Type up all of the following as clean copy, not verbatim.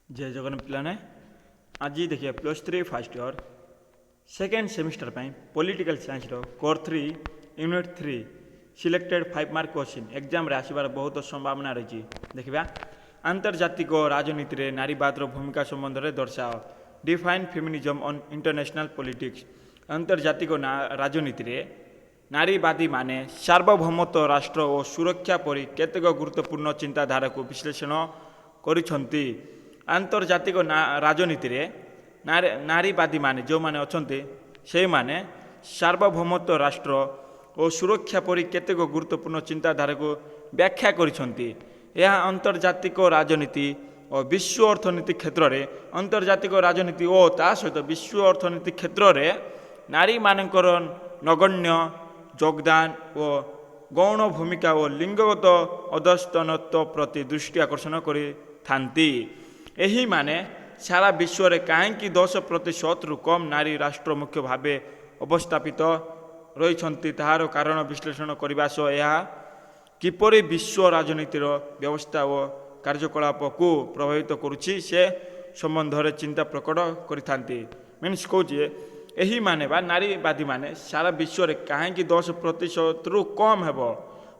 जय जगन्नाथ पिलाने आज देखिए +3 first year second semester political science core 3 unit 3 selected 5 mark question exam रे आसबार बहुत संभावना रही। देखा आंतर्जातिक राजनीति रे नारीवाद भूमिका संबंध में दर्शाओ। Define feminism on international politics. आंतर्जातिक राजनीति रे नारीवादी माने सार्वभौमत्व राष्ट्र और सुरक्षा परि केतेक गुरुत्वपूर्ण चिंताधारा को विश्लेषण करिसंती। आंतर्जातिक राजनीति रे नारीवादी माने जो माने अछंती से माने सार्वभौमत्व राष्ट्र और सुरक्षा परि केतेक गुरुत्वपूर्ण चिंताधारा को व्याख्या करिसंती। यह आंतर्जातिक राजनीति और विश्व अर्थनीति क्षेत्र में आंतर्जातिक राजनीति और ता सहित विश्व अर्थनीति क्षेत्र में नारी मानकर नगण्य योगदान और गौण भूमिका और लिंगगत अधस्तनत्व प्रति दृष्टि आकर्षण करिथांती। एही माने सारा विश्व में कहीं 10% रु कम नारी राष्ट्र मुख्य भाव अवस्थापित रही तार कारण विश्लेषण करने सह यह किपरि विश्व राजनीतिर व्यवस्था और कार्यकलाप को प्रभावित करुछि से संबंध में चिंता प्रकट करिथांती। मीन्स कौचे यही माने बा नारीवादी माने सारा विश्व में कहीं 10% रु कम हेब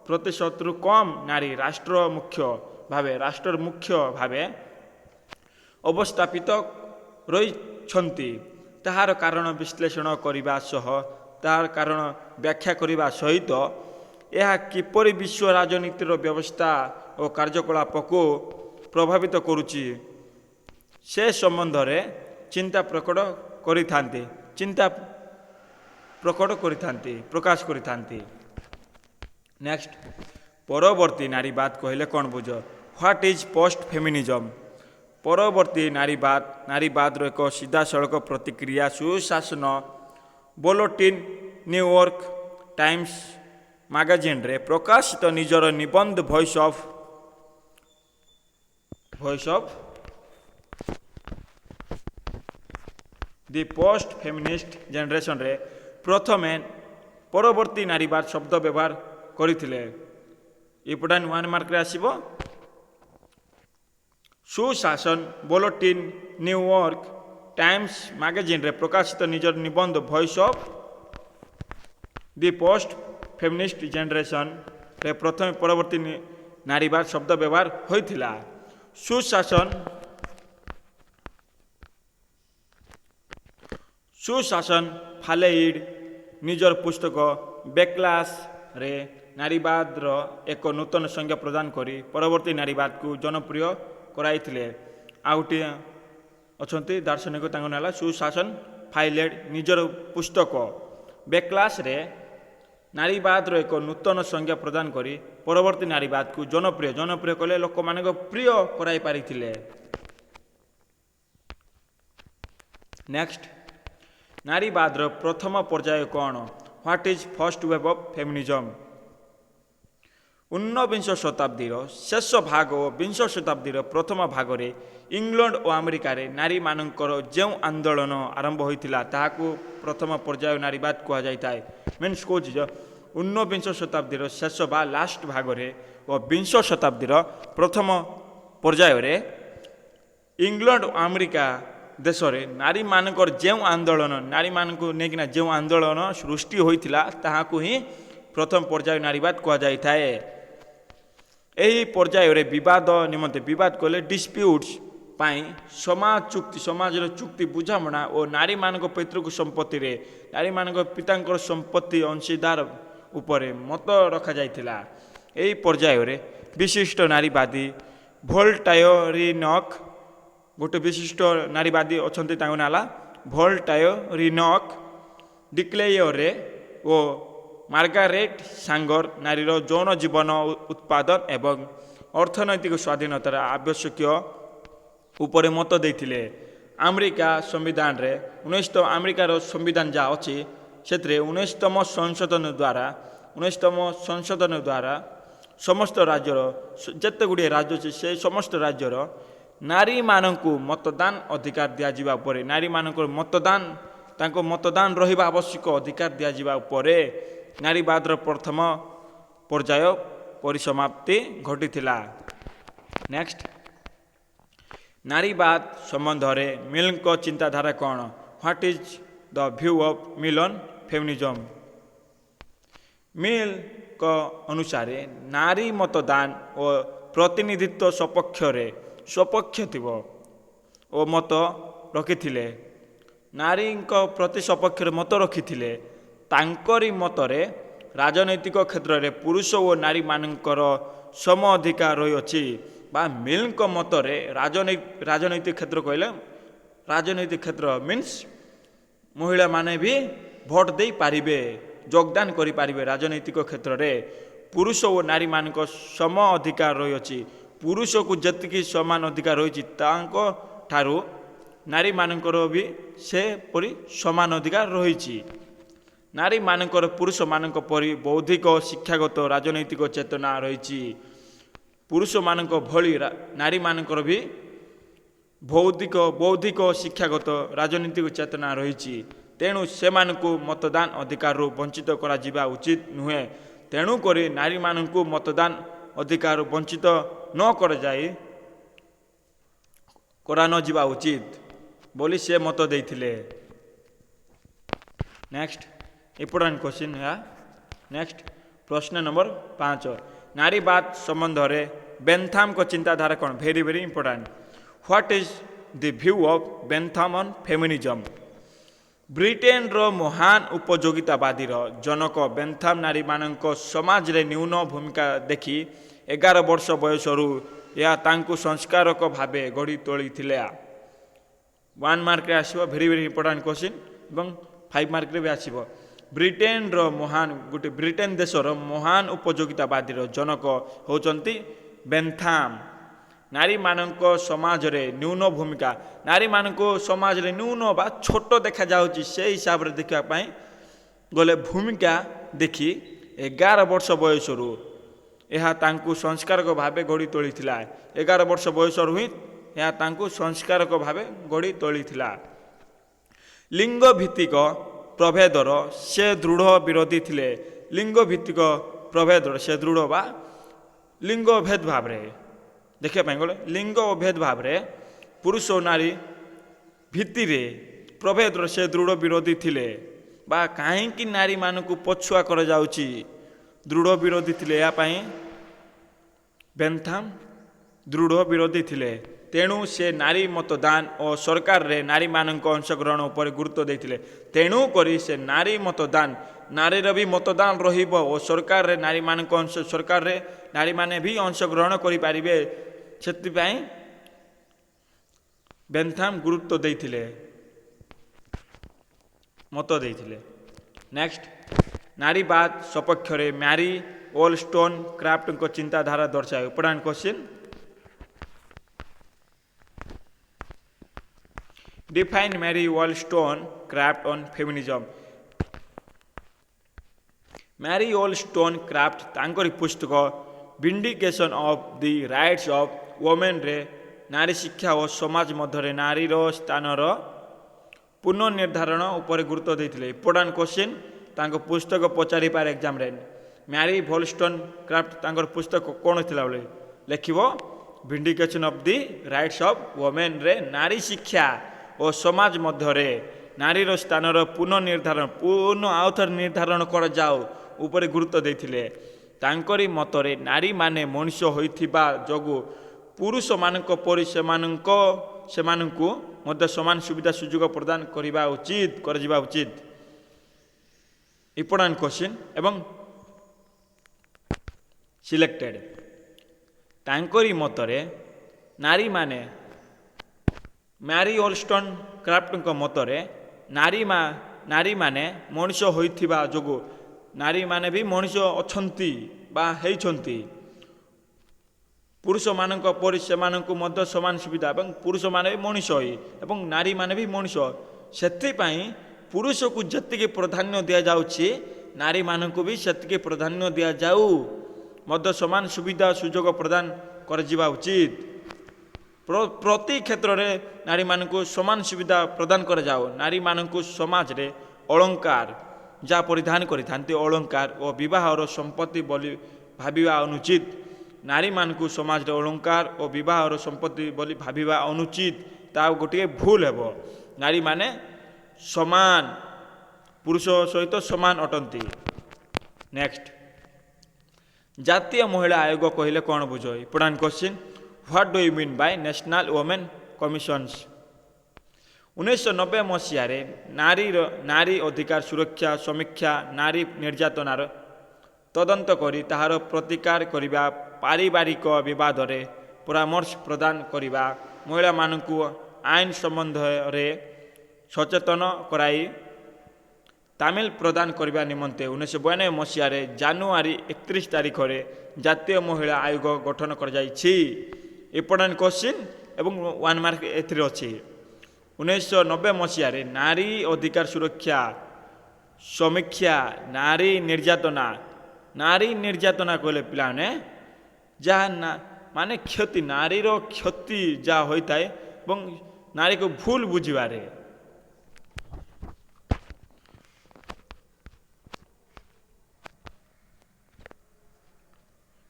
प्रतिशत रु कम नारी राष्ट्र मुख्य भावे अवस्थापित रही ताहार कारण विश्लेषण करने सह तार कारण व्याख्या करने सहित यह किपरि विश्व राजनीतिर व्यवस्था और कार्यकलाप को प्रभावित करुछि से संबंध में चिंता प्रकाश करिथांती। नेक्स्ट परवर्ती नारीवाद कहले कौन बुझ। What is post feminism. परवर्ती नारीवाद एक सीधा सड़क प्रतिक्रिया सुशासन बुलेटिन न्यूयॉर्क टाइम्स मैगजीन रे प्रकाशित निजर निबंध voice of the post feminist generation रे प्रथमे परवर्ती नारीवाद शब्द व्यवहार करथिले। इम्पोर्टेंट 1 मार्क रे आसीबो। सुशासन बुलेटिन न्यूयॉर्क टाइम्स मैगजीन रे प्रकाशित निजर निबंध voice of the post feminist generation रे प्रथम परवर्ती नारीवाद शब्द व्यवहार होइथिला। सुशासन फालेइड निजर पुस्तक बैकलास रे नारीवाद एक नूतन संज्ञा प्रदान करी परवर्ती नारीवाद को जनप्रिय कराइथिले। आउटी अछंती दार्शनिक तांको नाला सुशासन फाइलेड निजर पुस्तक बैकलास रे नारीवाद एक नूतन संज्ञा प्रदान करी परवर्ती नारीवाद को जनप्रिय कले लोक मान प्रिय कराई पारिथिले। नेक्स्ट नारीवाद प्रथम पर्याय कौन। What is first wave of feminism. 19 शताब्दीर शेष भाग और 20 शताब्दीर प्रथम भाग रे इंग्लैंड और अमेरिका रे नारी मानकर जो आंदोलन आरंभ होइथिला ताहाकू प्रथम पर्याय नारीवाद कहा जाइताय। मीन्स कौच 19 शताब्दीर शेष बा लास्ट भाग रे और 20 शताब्दीर प्रथम पर्याय रे इंग्लैंड और अमेरिका देश रे नारी मानकर जो आंदोलन नारी मानकू नेकिना जो आंदोलन सृष्टि होइथिला ताहाकू ही प्रथम पर्याय नारीवाद कहा जाइताय। एही पर्याय रे विवाद निमंते विवाद कले डिस्प्यूट्स पाई समाजर चुक्ति बुझामणा और नारी मानक पैतृक संपत्ति रे नारी मानक पितांकर संपत्ति अंशीदार उपरे मत रखा जाइथिला। एही पर्याय रे विशिष्ट नारीवादी वोल्टायरिनक गोटे विशिष्ट नारीवादी अछंती तांको नाला वोल्टायरिनक डिक्लेयरे ओ मार्गारेट सांगर नारीर यौन जीवन उत्पादन एवं अर्थनैतिक स्वाधीनतार आवश्यक उपरे मत देथिले। अमेरिका संविधान रे 19 अमेरिकार संविधान जहाँ अच्छी से 19तम संशोधन द्वारा समस्त राज्यर जिते गुड़े राज्य अच्छे से समस्त राज्यर नारी मानकू मतदान अधिकार दिया उपरे नारी मानक मतदान रहिबा आवश्यक अधिकार दिया उपरे नारीवाद प्रथम पर्याय परिसमाप्ति घटी। नेक्स्ट ନାରୀବାଦ ସମ୍ବନ୍ଧରେ ମିଲ୍ଙ୍କ ଚିନ୍ତାଧାରା କ'ଣ? What is the view of Mill on feminism? ମିଲ୍ଙ୍କ ଅନୁସାରେ ନାରୀ ମତଦାନ ଓ ପ୍ରତିନିଧିତ୍ୱ ସପକ୍ଷ ଥିବ ଓ ମତ ରଖିଥିଲେ। ନାରୀଙ୍କ ପ୍ରତି ସପକ୍ଷରେ ମତ ରଖିଥିଲେ। ତାଙ୍କରି ମତରେ ରାଜନୈତିକ କ୍ଷେତ୍ରରେ ପୁରୁଷ ଓ ନାରୀମାନଙ୍କର ସମ ଅଧିକାର ରହିଅଛି। ବା ମିଲ୍ଙ୍କ ମତରେ ରାଜନୈତିକ କ୍ଷେତ୍ର କହିଲେ ରାଜନୈତିକ କ୍ଷେତ୍ର ମିନ୍ସ ମହିଳାମାନେ ବି ଭୋଟ ଦେଇପାରିବେ, ଯୋଗଦାନ କରିପାରିବେ। ରାଜନୈତିକ କ୍ଷେତ୍ରରେ ପୁରୁଷ ଓ ନାରୀମାନଙ୍କ ସମ ଅଧିକାର ରହିଅଛି। ପୁରୁଷକୁ ଯେତିକି ସମାନ ଅଧିକାର ରହିଛି ତାଙ୍କ ଠାରୁ ନାରୀମାନଙ୍କର ବି ସେପରି ସମାନ ଅଧିକାର ରହିଛି। ନାରୀମାନଙ୍କର ପୁରୁଷମାନଙ୍କ ପରି ବୌଦ୍ଧିକ, ଶିକ୍ଷାଗତ, ରାଜନୈତିକ ଚେତନା ରହିଛି। ପୁରୁଷମାନଙ୍କ ଭଳି ନାରୀମାନଙ୍କର ବି ବୌଦ୍ଧିକ, ଶିକ୍ଷାଗତ, ରାଜନୈତିକ ଚେତନା ରହିଛି। ତେଣୁ ସେମାନଙ୍କୁ ମତଦାନ ଅଧିକାରରୁ ବଞ୍ଚିତ କରାଯିବା ଉଚିତ ନୁହେଁ। ତେଣୁକରି ନାରୀମାନଙ୍କୁ ମତଦାନ ଅଧିକାରରୁ ବଞ୍ଚିତ କରାନଯିବା ଉଚିତ ବୋଲି ସେ ମତ ଦେଇଥିଲେ। ନେକ୍ସଟ ଇମ୍ପୋର୍ଟାଣ୍ଟ କ୍ୱେଶ୍ଚିନ୍ ଏହା। ନେକ୍ସଟ ପ୍ରଶ୍ନ ନମ୍ବର 5, ନାରୀବାଦ ସମ୍ବନ୍ଧରେ ବେନ୍ଥାମଙ୍କ ଚିନ୍ତାଧାରା କ'ଣ? Very very important. What is the view of Bentham on feminism? ବ୍ରିଟେନର ମହାନ ଉପଯୋଗିତାବାଦୀର ଜନକ ବେନ୍ଥାମ ନାରୀମାନଙ୍କ ସମାଜରେ ନ୍ୟୁନ ଭୂମିକା ଦେଖି 11 ବର୍ଷ ବୟସରୁ ଏହା ତାଙ୍କୁ ସଂସ୍କାରକ ଭାବେ ଗଢ଼ି ତୋଳିଥିଲା। 1 ମାର୍କରେ ଆସିବ, ଭେରି ଭେରି ଇମ୍ପୋର୍ଟାଣ୍ଟ କ୍ୱେଶ୍ଚିନ୍, ଏବଂ 5 ମାର୍କରେ ବି ଆସିବ। ବ୍ରିଟେନ ଦେଶର ମହାନ ଉପଯୋଗିତାବାଦୀର ଜନକ ହେଉଛନ୍ତି ବେନ୍ଥାମ। ନାରୀମାନଙ୍କ ସମାଜରେ ନ୍ୟୁନ ଭୂମିକା, ନାରୀମାନଙ୍କୁ ସମାଜରେ ନ୍ୟୁନ ବା ଛୋଟ ଦେଖାଯାଉଛି, ସେହି ହିସାବରେ ଦେଖିବା ପାଇଁ ଗଲେ ଭୂମିକା ଦେଖି 11 ବର୍ଷ ବୟସରୁ ଏହା ତାଙ୍କୁ ସଂସ୍କାରକ ଭାବେ ଗଢ଼ି ତୋଳିଥିଲା। 11 ବର୍ଷ ବୟସରୁ ହିଁ ଏହା ତାଙ୍କୁ ସଂସ୍କାରକ ଭାବେ ଗଢ଼ି ତୋଳିଥିଲା। ଲିଙ୍ଗ ଭିତ୍ତିକ ପ୍ରଭେଦର ସେ ଦୃଢ଼ ବିରୋଧୀ ଥିଲେ। ଲିଙ୍ଗ ଭିତ୍ତିକ ପ୍ରଭେଦର ସେ ଦୃଢ଼ ବା ଲିଙ୍ଗ ଭେଦ ଭାବରେ ଦେଖିବା ପାଇଁ ଗଲେ ଲିଙ୍ଗ ଓ ଭେଦ ଭାବରେ ପୁରୁଷ ଓ ନାରୀ ଭିତ୍ତିରେ ପ୍ରଭେଦର ସେ ଦୃଢ଼ ବିରୋଧୀ ଥିଲେ। ବା କାହିଁକି ନାରୀମାନଙ୍କୁ ପଛୁଆ କରାଯାଉଛି, ଦୃଢ଼ ବିରୋଧୀ ଥିଲେ। ଏହା ପାଇଁ ବେନ୍ଥାମ ଦୃଢ଼ ବିରୋଧୀ ଥିଲେ। ତେଣୁ ସେ ନାରୀ ମତଦାନ ଓ ସରକାରରେ ନାରୀମାନଙ୍କ ଅଂଶଗ୍ରହଣ ଉପରେ ଗୁରୁତ୍ୱ ଦେଇଥିଲେ। ତେଣୁ କରି ସେ ନାରୀ ମତଦାନ, ନାରୀର ବି ମତଦାନ ରହିବ ଓ ସରକାରରେ ନାରୀମାନେ ବି ଅଂଶଗ୍ରହଣ କରିପାରିବେ, ସେଥିପାଇଁ ବେନ୍ଥାମ ଗୁରୁତ୍ୱ ଦେଇଥିଲେ, ମତ ଦେଇଥିଲେ। ନେକ୍ସଟ ନାରୀବାଦ ସପକ୍ଷରେ ମ୍ୟାରୀ ଓଲଷ୍ଟୋନକ୍ରାଫ୍ଟଙ୍କ ଚିନ୍ତାଧାରା ଦର୍ଶାଏ। Important question. Define Mary Wollstonecraft on feminism. Mary Wollstonecraft ତାଙ୍କରି ପୁସ୍ତକ vindication of the rights of ୱୋମେନ୍ରେ ନାରୀ ଶିକ୍ଷା ଓ ସମାଜ ମଧ୍ୟରେ ନାରୀର ସ୍ଥାନର ପୁନଃନିର୍ଦ୍ଧାରଣ ଉପରେ ଗୁରୁତ୍ୱ ଦେଇଥିଲେ। ଇମ୍ପୋର୍ଟାଣ୍ଟ କ୍ୱେଶ୍ଚିନ୍, ତାଙ୍କ ପୁସ୍ତକ ପଚାରିପାରେ ଏକ୍ଜାମରେ। ମ୍ୟାରୀ ଓଲଷ୍ଟୋନକ୍ରାଫ୍ଟ ତାଙ୍କର ପୁସ୍ତକ କ'ଣ ଥିଲା ବୋଲି ଲେଖିବ, ଭିଣ୍ଡିକେସନ୍ ଅଫ୍ ଦି ରାଇଟ୍ସ ଅଫ୍ ୱୋମେନ୍ରେ ନାରୀ ଶିକ୍ଷା ଓ ସମାଜ ମଧ୍ୟରେ ନାରୀର ସ୍ଥାନର ଆଉଥରେ ନିର୍ଦ୍ଧାରଣ କରାଯାଉ ଉପରେ ଗୁରୁତ୍ୱ ଦେଇଥିଲେ। ତାଙ୍କରି ମତରେ ନାରୀମାନେ ମଣିଷ ହୋଇଥିବା ଯୋଗୁଁ ପୁରୁଷମାନଙ୍କ ପରି ସେମାନଙ୍କୁ ମଧ୍ୟ ସମାନ ସୁବିଧା ସୁଯୋଗ ପ୍ରଦାନ କରାଯିବା ଉଚିତ। ଇମ୍ପୋର୍ଟାଣ୍ଟ କ୍ୱେଶ୍ଚିନ୍ ଏବଂ ସିଲେକ୍ଟେଡ। ତାଙ୍କରି ମତରେ ମ୍ୟାରୀ ଓଲଷ୍ଟୋନକ୍ରାଫ୍ଟଙ୍କ ମତରେ ନାରୀମାନେ ମଣିଷ ହୋଇଥିବା ଯୋଗୁଁ ନାରୀମାନେ ବି ମଣିଷ ଅଛନ୍ତି ବା ହେଇଛନ୍ତି, ପୁରୁଷମାନଙ୍କ ପରି ସେମାନଙ୍କୁ ମଧ୍ୟ ସମାନ ସୁବିଧା, ଏବଂ ପୁରୁଷମାନେ ବି ମଣିଷ ଏବଂ ନାରୀମାନେ ବି ମଣିଷ, ସେଥିପାଇଁ ପୁରୁଷକୁ ଯେତିକି ପ୍ରାଧାନ୍ୟ ଦିଆଯାଉଛି ନାରୀମାନଙ୍କୁ ବି ସେତିକି ପ୍ରାଧାନ୍ୟ ଦିଆଯାଉ, ମଧ୍ୟ ସମାନ ସୁବିଧା ସୁଯୋଗ ପ୍ରଦାନ କରାଯିବା ଉଚିତ। ପ୍ରତି କ୍ଷେତ୍ରରେ ନାରୀମାନଙ୍କୁ ସମାନ ସୁବିଧା ପ୍ରଦାନ କରାଯାଉ। ନାରୀମାନଙ୍କୁ ସମାଜରେ ଅଳଙ୍କାର ଯାହା ପରିଧାନ କରିଥାନ୍ତି, ଅଳଙ୍କାର ଓ ବିବାହର ସମ୍ପତ୍ତି ବୋଲି ଭାବିବା ଅନୁଚିତ। ନାରୀମାନଙ୍କୁ ସମାଜର ଅଳଙ୍କାର ଓ ବିବାହର ସମ୍ପତ୍ତି ବୋଲି ଭାବିବା ଅନୁଚିତ, ତାହା ଗୋଟିଏ ଭୁଲ ହେବ। ନାରୀମାନେ ସମାନ, ପୁରୁଷ ସହିତ ସମାନ ଅଟନ୍ତି। ନେକ୍ସଟ, ଜାତୀୟ ମହିଳା ଆୟୋଗ କହିଲେ କ'ଣ ବୁଝ? Important question. What do you mean by national women commissions? 1990 ମସିହାରେ ନାରୀ ଅଧିକାର ସୁରକ୍ଷା ସମୀକ୍ଷା, ନାରୀ ନିର୍ଯାତନାର ତଦନ୍ତ କରି ତାହାର ପ୍ରତିକାର କରିବା, ପାରିବାରିକ ବିବାଦରେ ପରାମର୍ଶ ପ୍ରଦାନ କରିବା, ମହିଳାମାନଙ୍କୁ ଆଇନ ସମ୍ବନ୍ଧରେ ସଚେତନ କରାଇ ତାଲିମ ପ୍ରଦାନ କରିବା ନିମନ୍ତେ 1992 ମସିହାରେ ଜାନୁଆରୀ 31 ତାରିଖରେ ଜାତୀୟ ମହିଳା ଆୟୋଗ ଗଠନ କରାଯାଇଛି। ଇମ୍ପୋର୍ଟାଣ୍ଟ କ୍ୱେଶ୍ଚିନ୍ ଏବଂ 1 ମାର୍କ ଏଥିରେ ଅଛି। 1990 ମସିହାରେ ନାରୀ ଅଧିକାର ସୁରକ୍ଷା ସମୀକ୍ଷା, ନାରୀ ନିର୍ଯାତନା କହିଲେ ପିଲାମାନେ ଯାହା ମାନେ କ୍ଷତି, ନାରୀର କ୍ଷତି ଯାହା ହୋଇଥାଏ ଏବଂ ନାରୀକୁ ଭୁଲ ବୁଝିବାରେ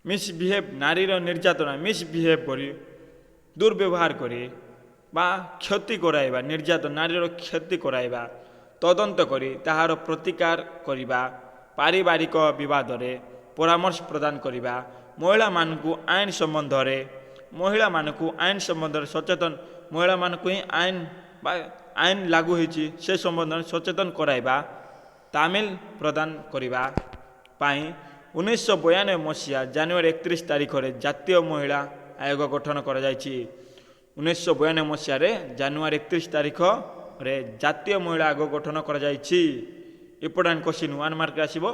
ମିସବିହେଭ୍, ନାରୀର ନିର୍ଯାତନା ମିସବିହେଭ୍ କରି, ଦୁର୍ବ୍ୟବହାର କରି ବା କ୍ଷତି କରାଇବା, ନିର୍ଯାତନା ନାରୀର କ୍ଷତି କରାଇବା, ତଦନ୍ତ କରି ତାହାର ପ୍ରତିକାର କରିବା, ପାରିବାରିକ ବିବାଦରେ ପରାମର୍ଶ ପ୍ରଦାନ କରିବା, ମହିଳାମାନଙ୍କୁ ଆଇନ ସମ୍ବନ୍ଧରେ ସଚେତନ, ମହିଳାମାନଙ୍କୁ ହିଁ ଆଇନ ଲାଗୁ ହୋଇଛି ସେ ସମ୍ବନ୍ଧରେ ସଚେତନ କରାଇବା, ତାଲିମ ପ୍ରଦାନ କରିବା ପାଇଁ 1992 ମସିହା ଜାନୁଆରୀ 31 ତାରିଖରେ ଜାତୀୟ ମହିଳା ଆୟୋଗ ଗଠନ କରାଯାଇଛି। 1992 ମସିହାରେ ଜାନୁଆରୀ 31 ତାରିଖରେ ଜାତୀୟ ମହିଳା ଆୟୋଗ ଗଠନ କରାଯାଇଛି। ଇମ୍ପୋର୍ଟାଣ୍ଟ କ୍ୱେଶ୍ଚିନ୍ 1 ମାର୍କରେ ଆସିବ।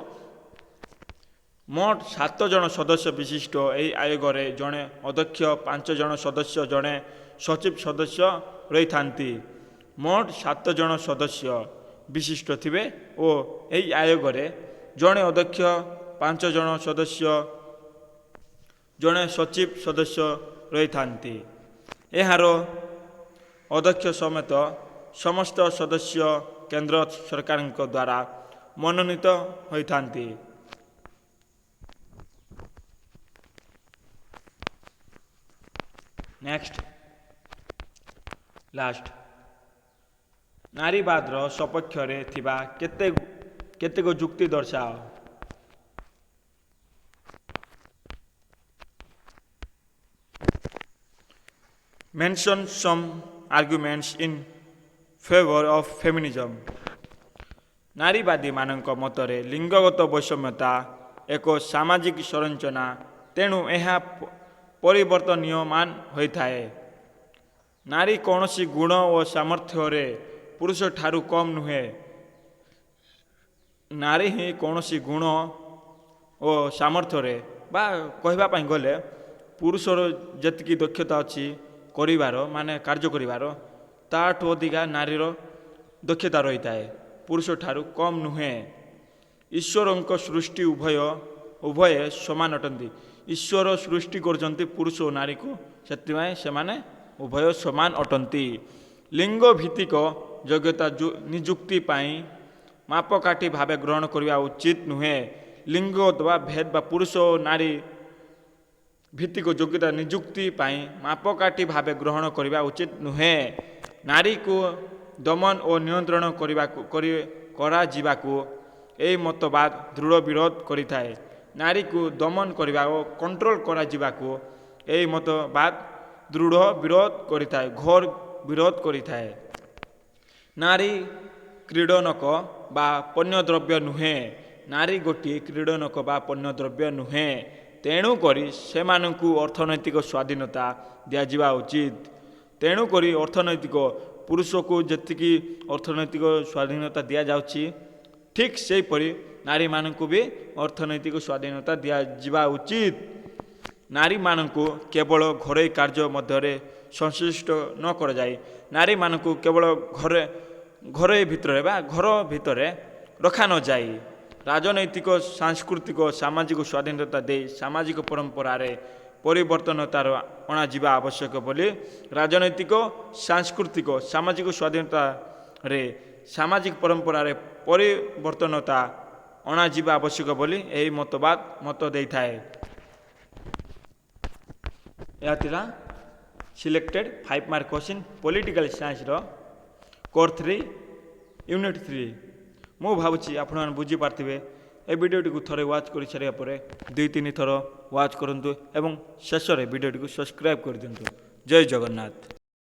ମୋଟ 7 ଜଣ ସଦସ୍ୟ ବିଶିଷ୍ଟ ଏହି ଆୟୋଗରେ ଜଣେ ଅଧ୍ୟକ୍ଷ, 5 ଜଣ ସଦସ୍ୟ, ଜଣେ ସଚିବ ସଦସ୍ୟ ରହିଥାନ୍ତି। ମୋଟ 7 ଜଣ ସଦସ୍ୟ ବିଶିଷ୍ଟ ଥିବେ ଓ ଏହି ଆୟୋଗରେ ଜଣେ ଅଧ୍ୟକ୍ଷ, 5 ଜଣ ସଦସ୍ୟ, ଜଣେ ସଚିବ ସଦସ୍ୟ ରହିଥାନ୍ତି। ଏହାର ଅଧ୍ୟକ୍ଷ ସମେତ ସମସ୍ତ ସଦସ୍ୟ କେନ୍ଦ୍ର ସରକାରଙ୍କ ଦ୍ୱାରା ମନୋନୀତ ହୋଇଥାନ୍ତି। ନେକ୍ସଟ, ଲାଷ୍ଟ, ନାରୀବାଦର ସପକ୍ଷରେ ଥିବା କେତେକ ଯୁକ୍ତି ଦର୍ଶାଅ। Mention some arguments in favor of feminism. ନାରୀବାଦୀମାନଙ୍କ ମତରେ ଲିଙ୍ଗଗତ ବୈଷମ୍ୟତା ଏକ ସାମାଜିକ ସଂରଚନା, ତେଣୁ ଏହା ପରିବର୍ତ୍ତନୀୟମାନ ହୋଇଥାଏ। ନାରୀ କୌଣସି ଗୁଣ ଓ ସାମର୍ଥ୍ୟରେ ପୁରୁଷଠାରୁ କମ୍ ନୁହେଁ। ନାରୀ ହିଁ କୌଣସି ଗୁଣ ଓ ସାମର୍ଥ୍ୟରେ, ବା କହିବା ପାଇଁ ଗଲେ ପୁରୁଷର ଯେତିକି ଦକ୍ଷତା ଅଛି କରିବାର, ମାନେ କାର୍ଯ୍ୟ କରିବାର, ତାଠୁ ଅଧିକା ନାରୀର ଦକ୍ଷତା ରହିଥାଏ, ପୁରୁଷଠାରୁ କମ୍ ନୁହେଁ। ଈଶ୍ୱରଙ୍କ ସୃଷ୍ଟି ଉଭୟେ ସମାନ ଅଟନ୍ତି। ଈଶ୍ୱର ସୃଷ୍ଟି କରୁଛନ୍ତି ପୁରୁଷ ଓ ନାରୀକୁ, ସେଥିପାଇଁ ସେମାନେ ଉଭୟ ସମାନ ଅଟନ୍ତି। ଲିଙ୍ଗ ଭିତ୍ତିକ ଯୋଗ୍ୟତା ନିଯୁକ୍ତି ପାଇଁ ମାପକାଠି ଭାବେ ଗ୍ରହଣ କରିବା ଉଚିତ ନୁହେଁ। ଲିଙ୍ଗ ବା ଭେଦ ବା ପୁରୁଷ ଓ ନାରୀ ଭିତ୍ତିକ ଯୋଗ୍ୟତା ନିଯୁକ୍ତି ପାଇଁ ମାପକାଠି ଭାବେ ଗ୍ରହଣ କରିବା ଉଚିତ ନୁହେଁ। ନାରୀକୁ ଦମନ ଓ ନିୟନ୍ତ୍ରଣ କରାଯିବାକୁ ଏହି ମତବାଦ ଦୃଢ଼ ବିରୋଧ କରିଥାଏ। ନାରୀକୁ ଦମନ କରିବା ଓ କଣ୍ଟ୍ରୋଲ କରାଯିବାକୁ ଏହି ମତବାଦ ଦୃଢ଼ ବିରୋଧ କରିଥାଏ, ଘୋର ବିରୋଧ କରିଥାଏ। ନାରୀ କ୍ରୀଡ଼ନକ ବା ପଣ୍ୟଦ୍ରବ୍ୟ ନୁହେଁ। ନାରୀ ଗୋଟିଏ କ୍ରୀଡ଼ନକ ବା ପଣ୍ୟଦ୍ରବ୍ୟ ନୁହେଁ। ତେଣୁକରି ସେମାନଙ୍କୁ ଅର୍ଥନୈତିକ ସ୍ୱାଧୀନତା ଦିଆଯିବା ଉଚିତ। ତେଣୁକରି ପୁରୁଷକୁ ଯେତିକି ଅର୍ଥନୈତିକ ସ୍ୱାଧୀନତା ଦିଆଯାଉଛି, ଠିକ୍ ସେହିପରି ନାରୀମାନଙ୍କୁ ବି ଅର୍ଥନୈତିକ ସ୍ୱାଧୀନତା ଦିଆଯିବା ଉଚିତ। ନାରୀମାନଙ୍କୁ କେବଳ ଘରୋଇ କାର୍ଯ୍ୟ ମଧ୍ୟରେ ସଂଶ୍ଳିଷ୍ଟ ନ କରାଯାଇ ନାରୀମାନଙ୍କୁ କେବଳ ଘରୋଇ ଭିତରେ ବା ଘର ଭିତରେ ରଖା ନଯାଇ ରାଜନୈତିକ, ସାଂସ୍କୃତିକ, ସାମାଜିକ ସ୍ୱାଧୀନତା ଦେଇ ସାମାଜିକ ପରମ୍ପରାରେ ପରିବର୍ତ୍ତନତାର ଅଣାଯିବା ଆବଶ୍ୟକ ବୋଲି, ରାଜନୈତିକ, ସାଂସ୍କୃତିକ, ସାମାଜିକ ସ୍ୱାଧୀନତାରେ ସାମାଜିକ ପରମ୍ପରାରେ ପରିବର୍ତ୍ତନତା ଅଣାଯିବା ଆବଶ୍ୟକ ବୋଲି ଏହି ମତବାଦ ମତ ଦେଇଥାଏ। ଏହା ଥିଲା ସିଲେକ୍ଟେଡ୍ 5 ମାର୍କ କ୍ୱେଶ୍ଚିନ୍ ପଲିଟିକାଲ ସାଇନ୍ସର କୋର୍ 3 ୟୁନିଟ୍ 3। ମୁଁ ଭାବୁଛି ଆପଣମାନେ ବୁଝିପାରିଥିବେ। ଏ ଭିଡ଼ିଓଟିକୁ ଥରେ ୱାଚ୍ କରିସାରିବା ପରେ 2-3 ଥର ୱାଚ୍ କରନ୍ତୁ ଏବଂ ଶେଷରେ ଭିଡ଼ିଓଟିକୁ ସବସ୍କ୍ରାଇବ୍ କରିଦିଅନ୍ତୁ। ଜୟ ଜଗନ୍ନାଥ।